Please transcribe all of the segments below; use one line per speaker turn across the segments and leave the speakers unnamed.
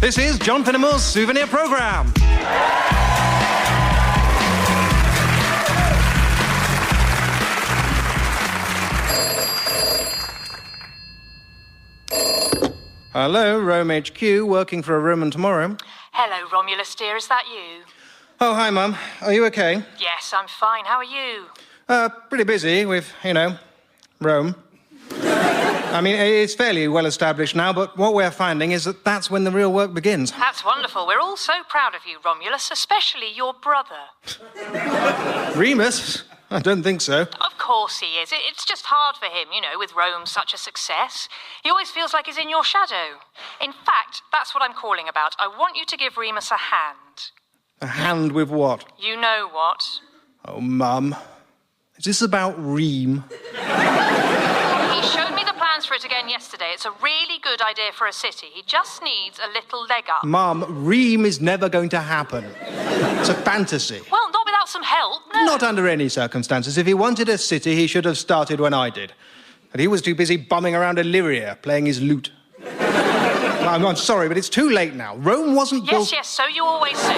This is John Finnemore's Souvenir programme. Hello, Rome HQ, working for a Roman tomorrow.
Hello, Romulus, dear, is that you?
Oh, hi, Mum. Are you okay?
Yes, I'm fine. How are you?
Pretty busy with, Rome. I mean, it's fairly well established now, but what we're finding is that that's when the real work begins.
That's wonderful. We're all so proud of you, Romulus, especially your brother.
Remus? I don't think so.
Of course he is. It's just hard for him, with Rome such a success. He always feels like he's in your shadow. In fact, that's what I'm calling about. I want you to give Remus a hand.
A hand with what?
You know what?
Oh, Mum. Is this about Reem?
He showed me the plans for it again yesterday. It's a really good idea for a city. He just needs a little leg up.
Mum, Reem is never going to happen. It's a fantasy.
Well, not without some help, no.
Not under any circumstances. If he wanted a city, he should have started when I did. But he was too busy bumming around Illyria, playing his lute. I'm sorry, but it's too late now. Rome wasn't built...
Yes, so you always say.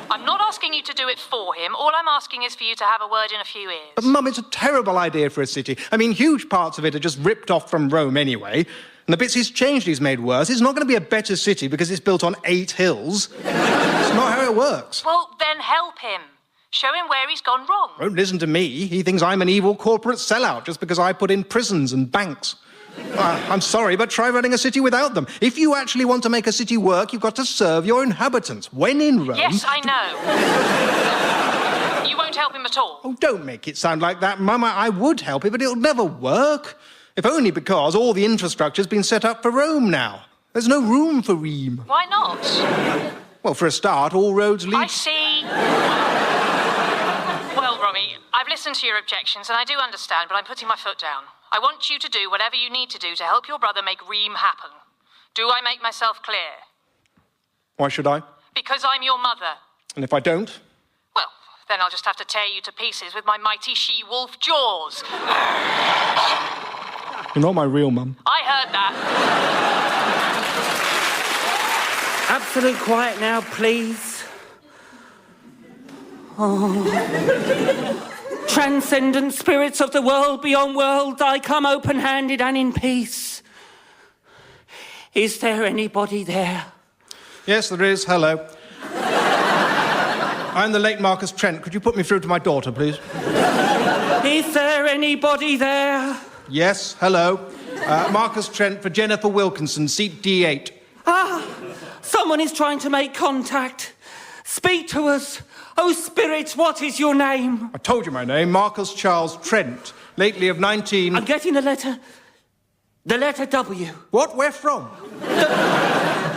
I'm not asking you to do it for him. All I'm asking is for you to have a word in a few ears.
But, Mum, it's a terrible idea for a city. I mean, huge parts of it are just ripped off from Rome anyway. And the bits he's changed he's made worse. It's not going to be a better city because it's built on 8 hills. It's not how it works.
Well, then help him. Show him where he's gone wrong.
Won't listen to me. He thinks I'm an evil corporate sellout just because I put in prisons and banks. I'm sorry, but try running a city without them. If you actually want to make a city work, you've got to serve your inhabitants. When in Rome...
Yes, I know. You won't help him at all.
Oh, don't make it sound like that, Mum. I would help it, but it'll never work. If only because all the infrastructure's been set up for Rome now. There's no room for Reem.
Why not?
Well, for a start, all roads lead...
I see. Well, Romy, I've listened to your objections, and I do understand, but I'm putting my foot down. I want you to do whatever you need to do to help your brother make Reem happen. Do I make myself clear?
Why should I?
Because I'm your mother.
And if I don't?
Well, then I'll just have to tear you to pieces with my mighty she-wolf jaws.
You're not my real mum.
I heard that.
Absolute quiet now, please. Oh. Transcendent spirits of the world beyond world, I come open-handed and in peace. Is there anybody there?
Yes, there is. Hello. I'm the late Marcus Trent. Could you put me through to my daughter, please?
Is there anybody there?
Yes, hello. Marcus Trent for Jennifer Wilkinson, seat D8.
Ah, someone is trying to make contact. Speak to us. Oh, Spirit, what is your name?
I told you my name, Marcus Charles Trent, lately of 19...
I'm getting a letter. The letter W.
What? Where from?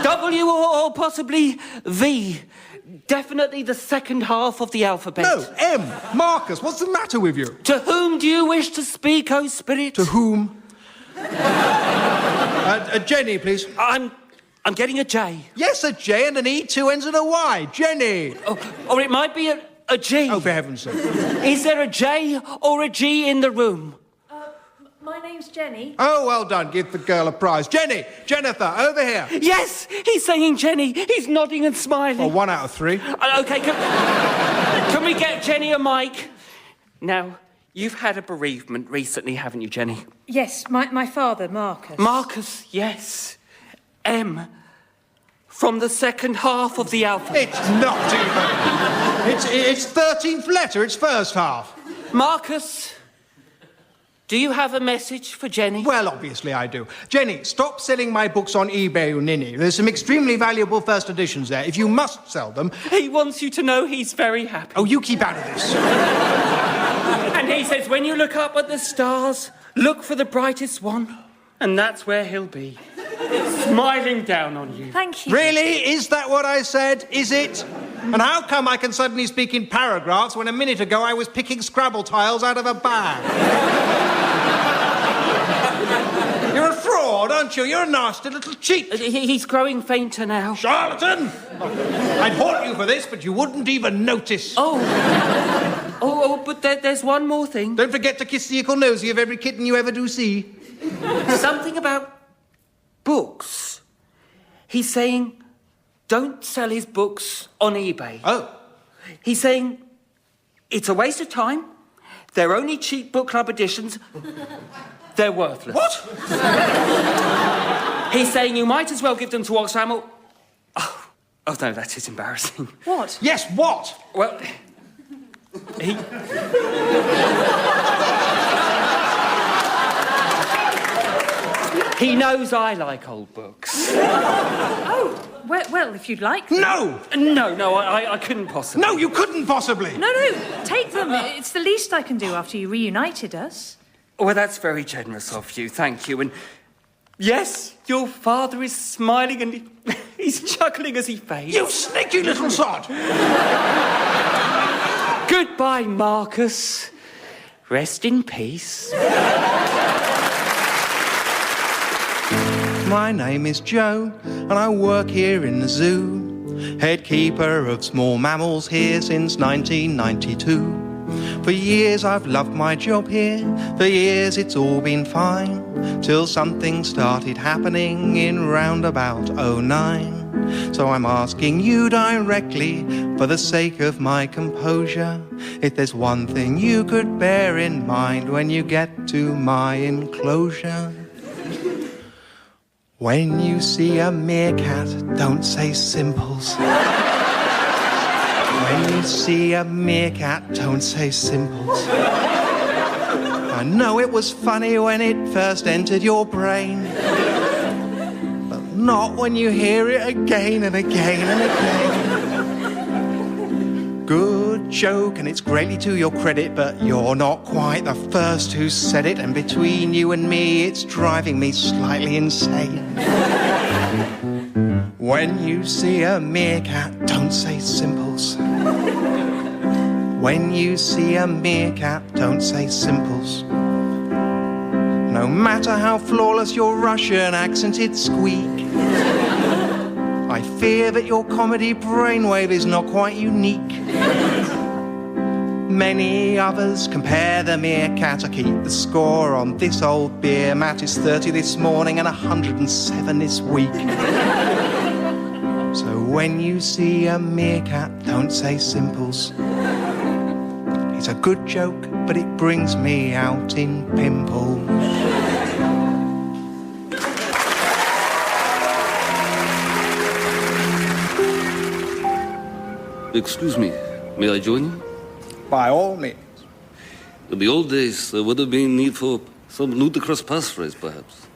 W or possibly V. Definitely the second half of the alphabet.
No, M. Marcus, what's the matter with you?
To whom do you wish to speak, oh Spirit?
To whom? Jenny, please.
I'm getting a J.
Yes, a J and an E, 2 N's and a Y. Jenny.
Oh, or it might be a G.
Oh, for heaven's sake.
Is there a J or a G in the room?
My name's Jenny.
Oh, well done. Give the girl a prize. Jenny, Jennifer, over here.
Yes, he's saying Jenny. He's nodding and smiling.
Well, 1 out of 3.
Okay, can we get Jenny a mic? Now, you've had a bereavement recently, haven't you, Jenny?
Yes, my father, Marcus.
Marcus, yes. M. From the second half of the alphabet.
It's not even. It's 13th letter. It's first half.
Marcus, do you have a message for Jenny?
Well, obviously I do. Jenny, stop selling my books on eBay, you ninny. There's some extremely valuable first editions there. If you must sell them...
He wants you to know he's very happy.
Oh, you keep out of this.
And he says when you look up at the stars, look for the brightest one, and that's where he'll be. Smiling down on you.
Thank you.
Really? Is that what I said? Is it? And how come I can suddenly speak in paragraphs when a minute ago I was picking Scrabble tiles out of a bag? You're a fraud, aren't you? You're a nasty little cheat.
He's growing fainter now.
Charlatan! I'd haunt you for this, but you wouldn't even notice.
Oh, but there's one more thing.
Don't forget to kiss the ickle nosy of every kitten you ever do see.
Something about books. He's saying, don't sell his books on eBay.
Oh.
He's saying, it's a waste of time. They're only cheap book club editions. They're worthless.
What?
He's saying you might as well give them to Oxfam or... Oh, no, that is embarrassing.
What?
Yes, what?
Well, he... He knows I like old books.
Oh, well, if you'd like.
No!
No, I couldn't possibly.
No, you couldn't possibly!
No, take them. It's the least I can do after you reunited us.
Well, that's very generous of you, thank you. And yes, your father is smiling and he's chuckling as he fades.
You sneaky little sod!
Goodbye, Marcus. Rest in peace.
My name is Joe, and I work here in the zoo. Head keeper of small mammals here since 1992. For years I've loved my job here, for years it's all been fine, till something started happening in round about '09. So I'm asking you directly, for the sake of my composure, if there's one thing you could bear in mind when you get to my enclosure. When you see a meerkat, don't say simples. When you see a meerkat, don't say simples. I know it was funny when it first entered your brain, but not when you hear it again and again and again. Good joke, and it's greatly to your credit, but you're not quite the first who said it, and between you and me, it's driving me slightly insane. When you see a meerkat, don't say simples. When you see a meerkat, don't say simples. No matter how flawless your Russian accented squeak, I fear that your comedy brainwave is not quite unique. Many others compare the meerkat. I keep the score on this old beer. Matt is 30 this morning and 107 this week. So when you see a meerkat, don't say simples. It's a good joke, but it brings me out in pimples.
Excuse me, may I join you?
By all means.
In the old days, there would have been need for some ludicrous passphrase, perhaps.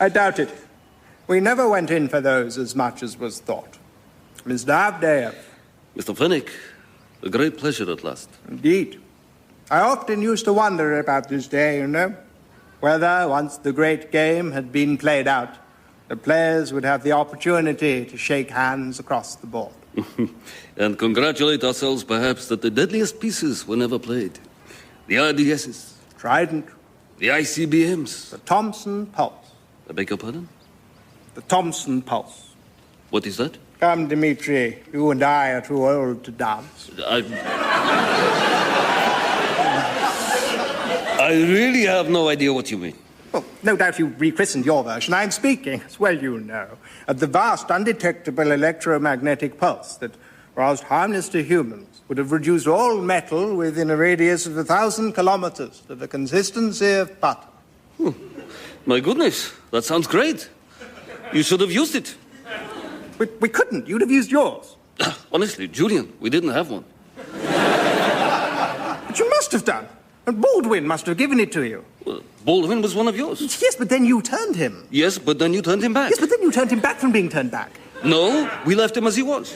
I doubt it. We never went in for those as much as was thought. Mr. Avdeyev.
Mr. Fennick, a great pleasure at last.
Indeed. I often used to wonder about this day, you know, whether, once the great game had been played out, the players would have the opportunity to shake hands across the board.
And congratulate ourselves, perhaps, that the deadliest pieces were never played. The RDSs.
Trident.
The ICBMs.
The Thompson Pulse.
I beg your pardon?
The Thompson Pulse.
What is that?
Come, Dmitri, you and I are too old to dance.
I really have no idea what you mean.
Well, no doubt you rechristened your version. I'm speaking, as well you know, of the vast, undetectable electromagnetic pulse that, whilst harmless to humans, would have reduced all metal within a radius of 1,000 kilometers to the consistency of butter.
My goodness, that sounds great. You should have used it.
We couldn't. You'd have used yours.
Honestly, Julian, we didn't have one.
But you must have done. And Baldwin must have given it to you.
Well, Baldwin was one of yours.
Yes, but then you turned him.
Yes, but then you turned him back.
Yes, but then you turned him back from being turned back.
No, we left him as he was.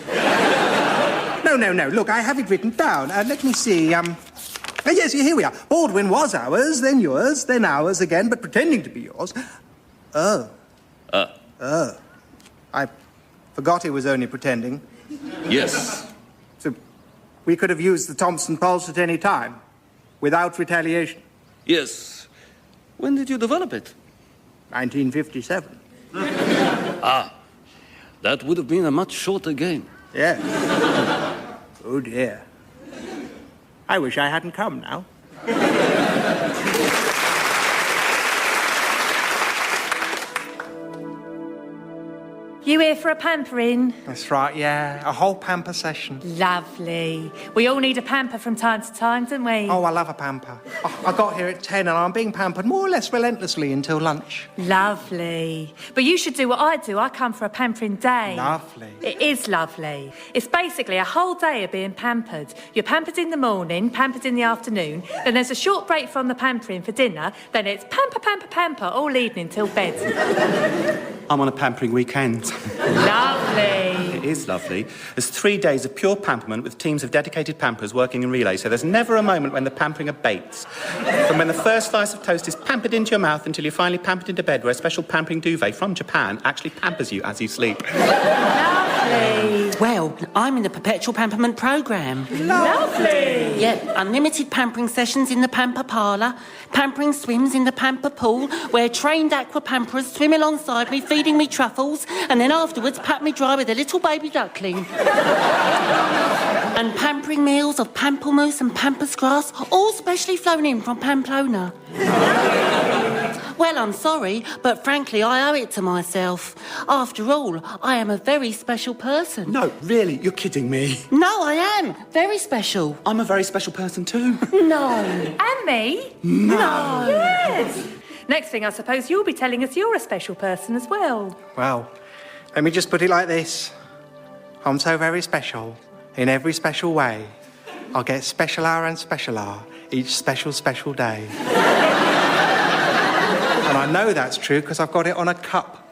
No. Look, I have it written down. Let me see. Yes, here we are. Baldwin was ours, then yours, then ours again, but pretending to be yours. I forgot he was only pretending.
Yes.
So we could have used the Thompson Pulse at any time, without retaliation.
Yes. When did you develop it?
1957.
That would have been a much shorter game.
Yes. Oh, dear. I wish I hadn't come now.
You here for a pampering?
That's right, yeah. A whole pamper session.
Lovely. We all need a pamper from time to time, don't we?
Oh, I love a pamper. I got here at 10 and I'm being pampered more or less relentlessly until lunch.
Lovely. But you should do what I do. I come for a pampering day.
Lovely.
It is lovely. It's basically a whole day of being pampered. You're pampered in the morning, pampered in the afternoon, then there's a short break from the pampering for dinner, then it's pamper, pamper, pamper all evening till bed.
I'm on a pampering weekend.
Lovely.
It is lovely. There's 3 days of pure pamperment with teams of dedicated pampers working in relay, so there's never a moment when the pampering abates. From when the first slice of toast is pampered into your mouth until you're finally pampered into bed, where a special pampering duvet from Japan actually pampers you as you sleep.
Lovely.
Well, I'm in the perpetual pamperment programme.
Lovely.
Yeah, unlimited pampering sessions in the pamper parlour, pampering swims in the pamper pool, where trained aqua pamperers swim alongside me, feeding me truffles, and then afterwards pat me dry with a little baby duckling. And pampering meals of pamplemousse and pampas grass, all specially flown in from Pamplona. Well, I'm sorry, but frankly, I owe it to myself. After all, I am a very special person.
No, really, you're kidding me.
No, I am. Very special.
I'm a very special person too.
No.
And me?
No.
Yes. Next thing, I suppose you'll be telling us you're a special person as well.
Well, let me just put it like this. I'm so very special in every special way. I'll get specialer and specialer each special day. And I know that's true because I've got it on a cup.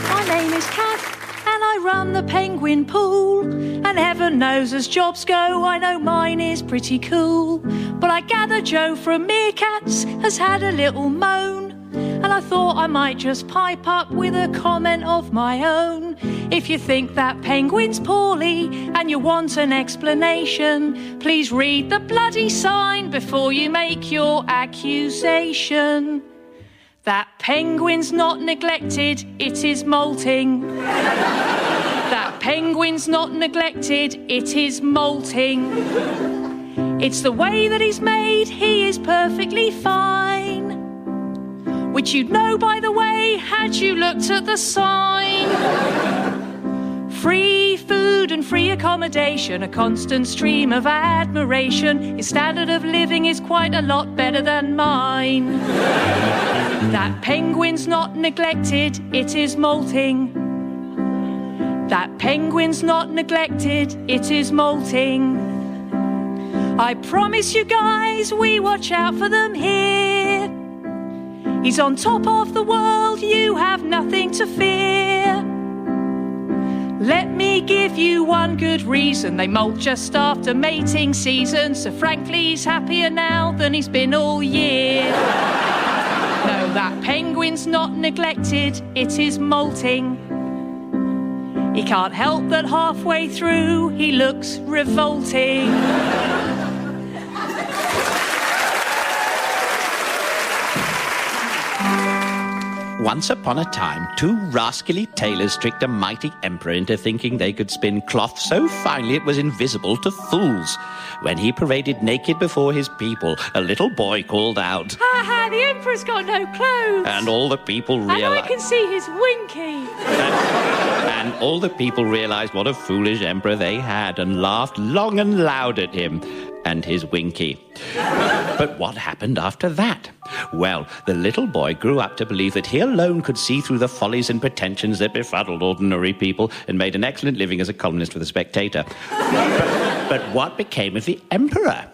My name is Kath, and I run the penguin pool. And heaven knows as jobs go, I know mine is pretty cool. But I gather Joe from Meerkats has had a little moan, and I thought I might just pipe up with a comment of my own. If you think that penguin's poorly and you want an explanation, please read the bloody sign before you make your accusation. That penguin's not neglected, it is molting. That penguin's not neglected, it is molting. It's the way that he's made, he is perfectly fine. Which you'd know, by the way, had you looked at the sign. Free food and free accommodation, a constant stream of admiration. His standard of living is quite a lot better than mine. That penguin's not neglected, it is molting. That penguin's not neglected, it is molting. I promise you guys, we watch out for them here. He's on top of the world, you have nothing to fear. Let me give you one good reason. They molt just after mating season, so frankly he's happier now than he's been all year. No, that penguin's not neglected, it is molting. He can't help that halfway through he looks revolting.
Once upon a time, 2 rascally tailors tricked a mighty emperor into thinking they could spin cloth so finely it was invisible to fools. When he paraded naked before his people, a little boy called out,
Ha ha, the emperor's got no clothes.
and all the people
And I
realized...
can see his winky.
And all the people realized what a foolish emperor they had and laughed long and loud at him and his winky. But what happened after that? Well, the little boy grew up to believe that he alone could see through the follies and pretensions that befuddled ordinary people and made an excellent living as a columnist for The Spectator. But what became of the emperor?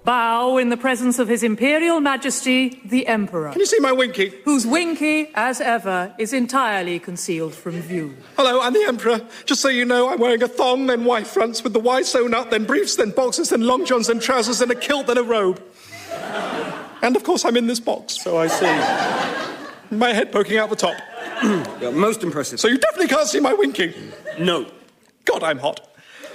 Bow in the presence of His Imperial Majesty, the Emperor,
Can you see my winky?
whose winky, as ever, is entirely concealed from view.
Hello, I'm the Emperor. Just so you know, I'm wearing a thong, then Y fronts with the Y sewn up, then briefs, then boxers, then long johns, then trousers, then a kilt, then a robe. And of course, I'm in this box.
So I see.
My head poking out the top.
Yeah, most impressive.
So you definitely can't see my winky.
No.
God, I'm hot.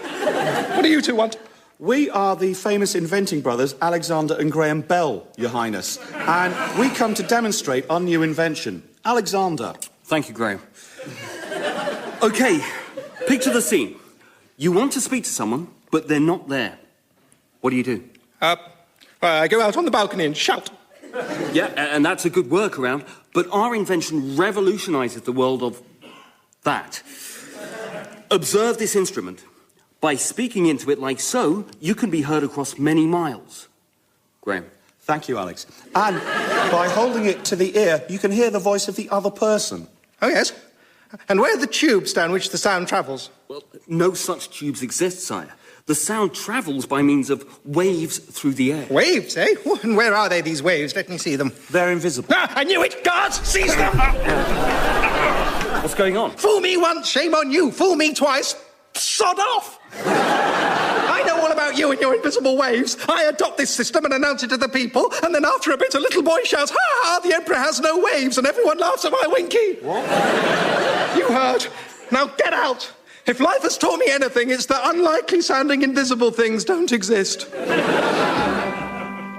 What do you two want?
We are the famous inventing brothers, Alexander and Graham Bell, Your Highness. And we come to demonstrate our new invention. Alexander.
Thank you, Graham. Okay, picture the scene. You want to speak to someone, but they're not there. What do you do?
I go out on the balcony and shout.
Yeah, and that's a good workaround, but our invention revolutionises the world of that. Observe this instrument. By speaking into it like so, you can be heard across many miles. Graham.
Thank you, Alex. And by holding it to the ear, you can hear the voice of the other person.
Oh, yes. And where are the tubes down which the sound travels?
Well, no such tubes exist, sire. The sound travels by means of waves through the air.
Waves, eh? And where are they, these waves? Let me see them.
They're invisible.
Ah, I knew it! Guards, seize them!
What's going on?
Fool me once, shame on you. Fool me twice, sod off! I know all about you and your invisible waves. I adopt this system and announce it to the people, and then after a bit, a little boy shouts, "Ha ha, the Emperor has no waves," and everyone laughs at my winky.
What?
You heard. Now get out. If life has taught me anything, it's that unlikely-sounding invisible things don't exist.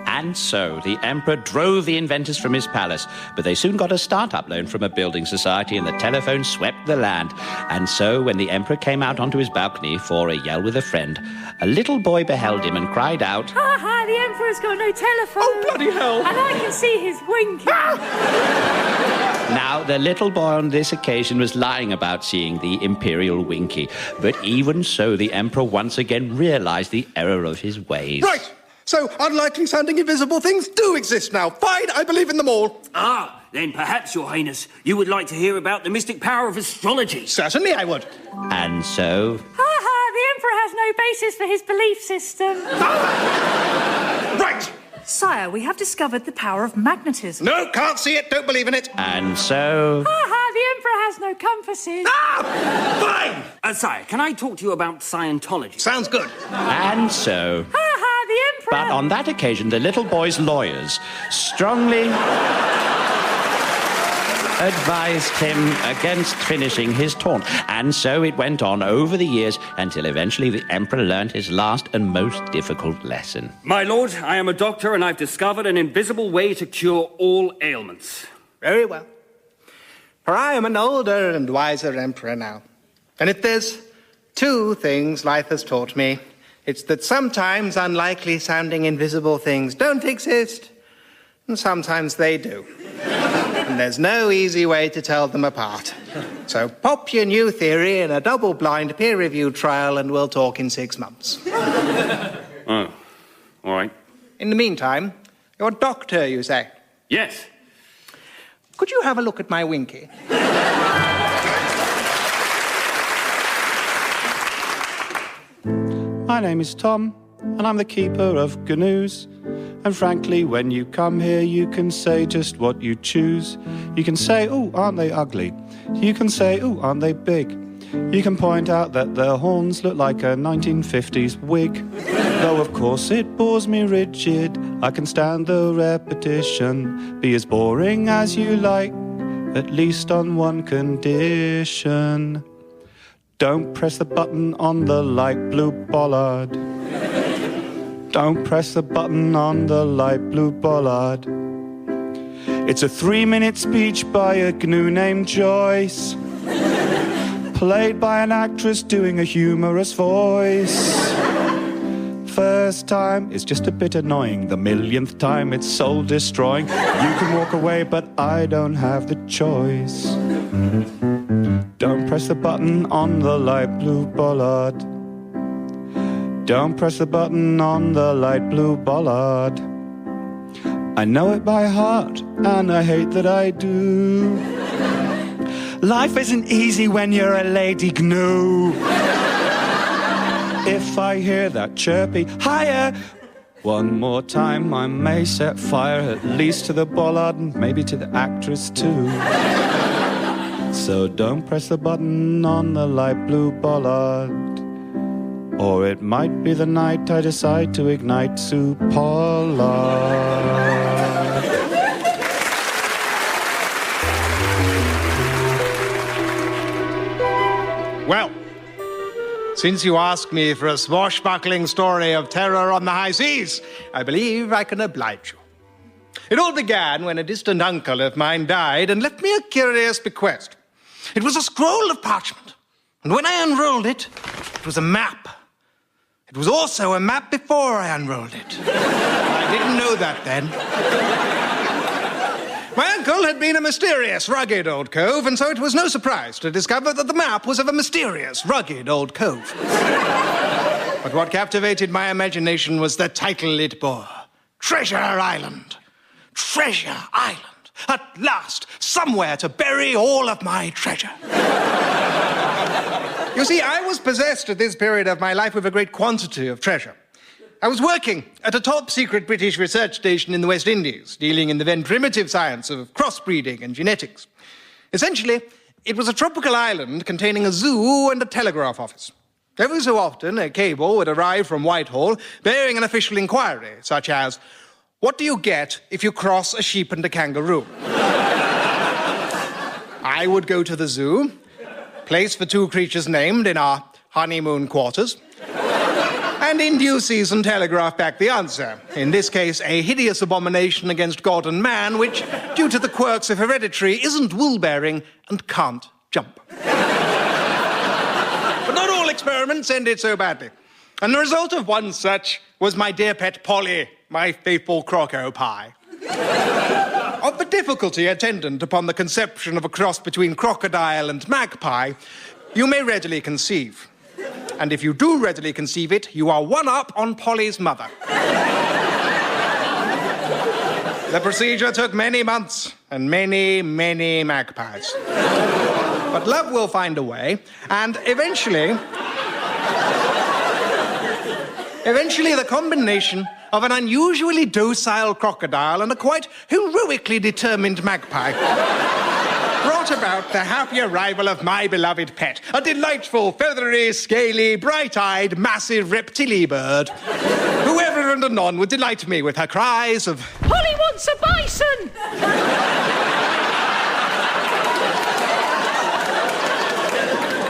And so the Emperor drove the inventors from his palace, but they soon got a start-up loan from a building society and the telephone swept the land. And so when the Emperor came out onto his balcony for a yell with a friend, a little boy beheld him and cried out,
Ha ha, the Emperor's got no telephone.
Oh, bloody hell.
And I can see his winking.
Now, the little boy on this occasion was lying about seeing the imperial winky, but even so, the Emperor once again realised the error of his ways.
Right. So, unlikely-sounding invisible things do exist now. Fine, I believe in them all.
Ah, then perhaps, Your Highness, you would like to hear about the mystic power of astrology.
Certainly I would.
And so...
Ha ha, the Emperor has no basis for his belief system.
Right.
Sire, we have discovered the power of magnetism.
No, can't see it, don't believe in it.
And so...
Ha ha, the Emperor has no compasses.
Fine.
Sire, can I talk to you about Scientology?
Sounds good.
And so...
Ha ha, the Emperor...
But on that occasion, the little boy's lawyers strongly advised him against finishing his taunt. And so it went on over the years until eventually the Emperor learned his last and most difficult lesson.
My lord, I am a doctor and I've discovered an invisible way to cure all ailments.
Very well. For I am an older and wiser Emperor now. And if there's two things life has taught me, it's that sometimes unlikely-sounding invisible things don't exist, and sometimes they do. And there's no easy way to tell them apart. So pop your new theory in a double-blind peer-reviewed trial and we'll talk in 6 months.
Oh, all right.
In the meantime, you're a doctor, you say?
Yes.
Could you have a look at my winky?
My name is Tom, and I'm the keeper of Gnoos. And frankly, when you come here, you can say just what you choose. You can say, "Ooh, aren't they ugly?" You can say, "Ooh, aren't they big?" You can point out that their horns look like a 1950s wig. Though, of course, it bores me rigid. I can stand the repetition. Be as boring as you like, at least on one condition. Don't press the button on the light blue bollard. Don't press the button on the light blue bollard. It's a 3-minute speech by a GNU named Joyce, played by an actress doing a humorous voice. First time, it's just a bit annoying. The millionth time, it's soul-destroying. You can walk away, but I don't have the choice. Don't press the button on the light blue bollard. Don't press the button on the light blue bollard. I know it by heart, and I hate that I do. Life isn't easy when you're a lady GNU. If I hear that chirpy higher one more time, I may set fire at least to the bollard and maybe to the actress too. So don't press the button on the light blue bollard, or it might be the night I decide to ignite Sue Pollard.
Well, since you ask me for a swashbuckling story of terror on the high seas, I believe I can oblige you. It all began when a distant uncle of mine died and left me a curious bequest. It was a scroll of parchment, and when I unrolled it, it was a map. It was also a map before I unrolled it. I didn't know that then. My uncle had been a mysterious, rugged old cove, and so it was no surprise to discover that the map was of a mysterious, rugged old cove. But what captivated my imagination was the title it bore. Treasure Island. Treasure Island. At last, somewhere to bury all of my treasure. You see, I was possessed at this period of my life with a great quantity of treasure. I was working at a top-secret British research station in the West Indies, dealing in the then primitive science of crossbreeding and genetics. Essentially, it was a tropical island containing a zoo and a telegraph office. Every so often, a cable would arrive from Whitehall bearing an official inquiry, such as, what do you get if you cross a sheep and a kangaroo? I would go to the zoo, place the two creatures named in our honeymoon quarters, and in due season telegraph back the answer. In this case, a hideous abomination against God and man, which, due to the quirks of hereditary, isn't wool-bearing and can't jump. But not all experiments ended so badly. And the result of one such was my dear pet Polly, my faithful croco pie. Of the difficulty attendant upon the conception of a cross between crocodile and magpie, you may readily conceive. And if you do readily conceive it, you are one up on Polly's mother. The procedure took many months and many, many magpies. But love will find a way, and eventually the combination of an unusually docile crocodile and a quite heroically determined magpie brought about the happy arrival of my beloved pet, a delightful, feathery, scaly, bright-eyed, massive reptile bird, who ever and anon would delight me with her cries of,
Polly wants a bison!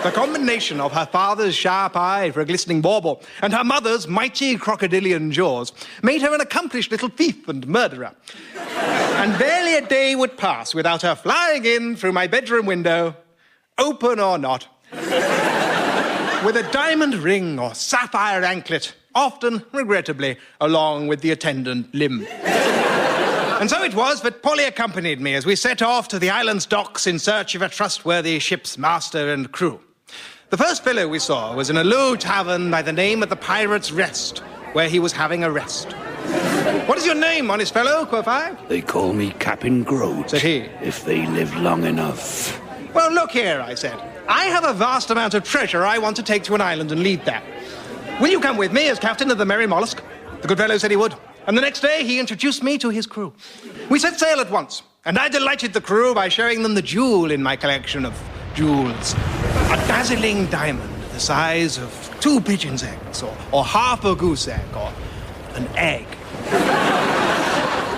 The combination of her father's sharp eye for a glistening bauble and her mother's mighty crocodilian jaws made her an accomplished little thief and murderer. And barely a day would pass without her flying in through my bedroom window, open or not, with a diamond ring or sapphire anklet, often, regrettably, along with the attendant limb. And so it was that Polly accompanied me as we set off to the island's docks in search of a trustworthy ship's master and crew. The first fellow we saw was in a low tavern by the name of the Pirate's Rest, where he was having a rest. What is your name, honest fellow, quoth I?
They call me Captain Groat,
said he.
If they live long enough.
Well, look here, I said. I have a vast amount of treasure I want to take to an island and leave there. Will you come with me as captain of the Merry Mollusk? The good fellow said he would. And the next day, he introduced me to his crew. We set sail at once, and I delighted the crew by showing them the jewel in my collection of jewels. A dazzling diamond the size of 2 pigeons' eggs, or half a goose egg, or an egg.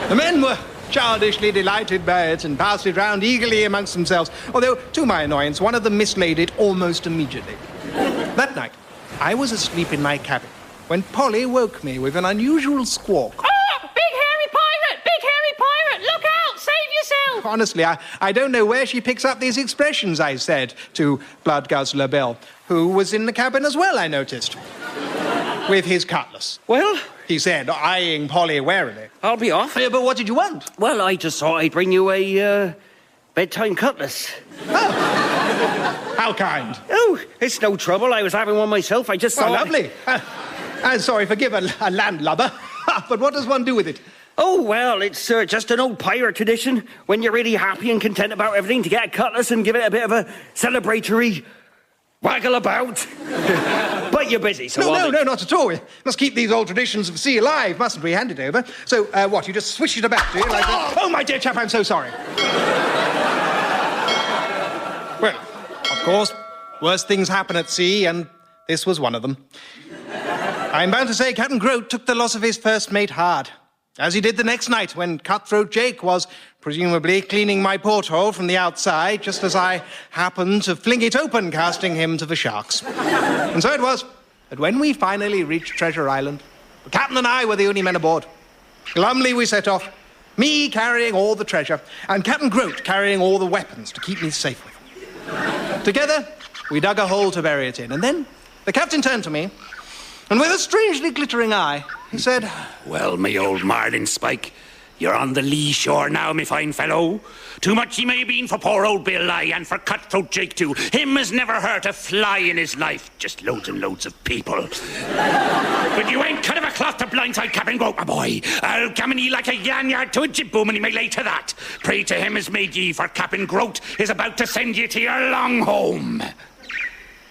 The men were childishly delighted by it and passed it round eagerly amongst themselves, although, to my annoyance, one of them mislaid it almost immediately. That night, I was asleep in my cabin when Polly woke me with an unusual squawk.
Oh, big hairy pirate! Big hairy pirate! Look out! Save yourself!
Honestly, I don't know where she picks up these expressions, I said to Blood Guzzler Bell, who was in the cabin as well, I noticed, with his cutlass.
Well,
he said, eyeing Polly warily.
I'll be off.
But what did you want?
Well, I just thought I'd bring you a bedtime cutlass.
Oh. How kind.
Oh, it's no trouble. I was having one myself. I just thought...
Oh, lovely. I'm sorry, forgive a landlubber, but what does one do with it?
Oh, well, it's just an old pirate tradition. When you're really happy and content about everything, to get a cutlass and give it a bit of a celebratory waggle about. But you're busy, so...
No, not at all. We must keep these old traditions of the sea alive, mustn't we? Hand it over. So, what, you just swish it about, do you? Like that? Oh, my dear chap, I'm so sorry. Well, of course, worse things happen at sea, and this was one of them. I'm bound to say Captain Groat took the loss of his first mate hard, as he did the next night when Cutthroat Jake was, presumably, cleaning my porthole from the outside, just as I happened to fling it open, casting him to the sharks. And so it was that when we finally reached Treasure Island, the captain and I were the only men aboard. Glumly we set off, me carrying all the treasure, and Captain Groat carrying all the weapons to keep me safe with. Together, we dug a hole to bury it in, and then the captain turned to me, and with a strangely glittering eye, he said,
Well, me old marlin spike, You're on the lee shore now, me fine fellow. Too much he may have been for poor old Bill I, and for cutthroat Jake too. Him has never hurt a fly in his life. Just loads and loads of people. But you ain't cut of a cloth to blindside Captain Groat, my boy. I'll gammon ye like a yanyard to a jib boom, and he may lay to that. Pray to him as made ye, for Captain Groat is about to send ye to your long home.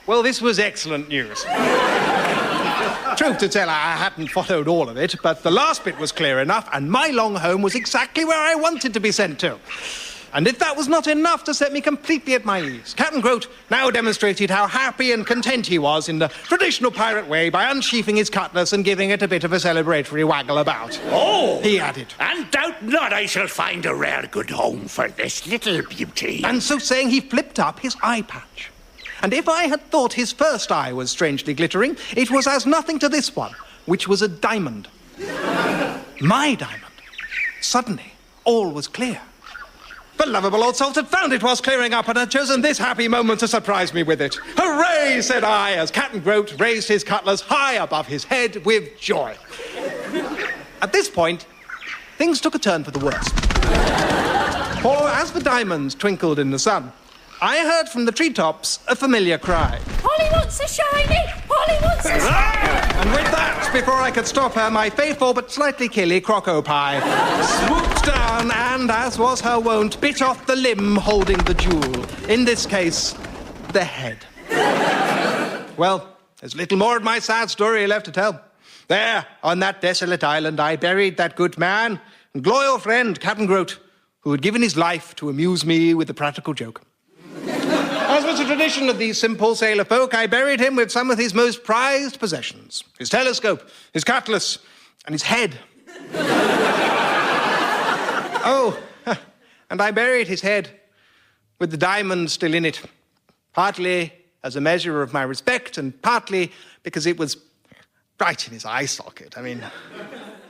Well, this was excellent news. Truth to tell, I hadn't followed all of it, but the last bit was clear enough, and my long home was exactly where I wanted to be sent to. And if that was not enough to set me completely at my ease, Captain Groat now demonstrated how happy and content he was in the traditional pirate way by unsheathing his cutlass and giving it a bit of a celebratory waggle about.
Oh!
He added.
And doubt not I shall find a rare good home for this little beauty.
And so saying, he flipped up his eye patch. And if I had thought his first eye was strangely glittering, it was as nothing to this one, which was a diamond. My diamond. Suddenly, all was clear. The lovable old salt had found it whilst clearing up and had chosen this happy moment to surprise me with it. Hooray, said I, as Captain Groat raised his cutlass high above his head with joy. At this point, things took a turn for the worse. For as the diamonds twinkled in the sun, I heard from the treetops a familiar cry.
Polly wants a shiny! Polly wants a shiny!
And with that, before I could stop her, my faithful but slightly killy crocopie swooped down and, as was her wont, bit off the limb holding the jewel. In this case, the head. Well, there's little more of my sad story left to tell. There, on that desolate island, I buried that good man and loyal friend, Captain Groat, who had given his life to amuse me with a practical joke. As was a tradition of these simple sailor folk, I buried him with some of his most prized possessions. His telescope, his cutlass, and his head. Oh, and I buried his head with the diamond still in it. Partly as a measure of my respect, and partly because it was right in his eye socket. I mean,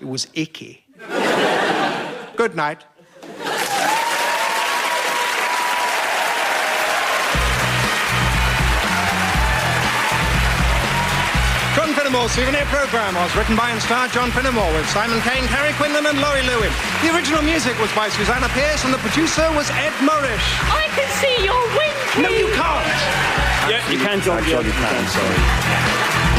it was icky. Good night. John Finnemore's Souvenir programme was written by and starred John Finnemore with Simon Kane, Carrie, Quinlan and Lawry Lewin. The original music was by Susanna Pierce and the producer was Ed Morish.
I can see you're winking!
No, you can't!
Yeah, you can, John.
You can, sorry.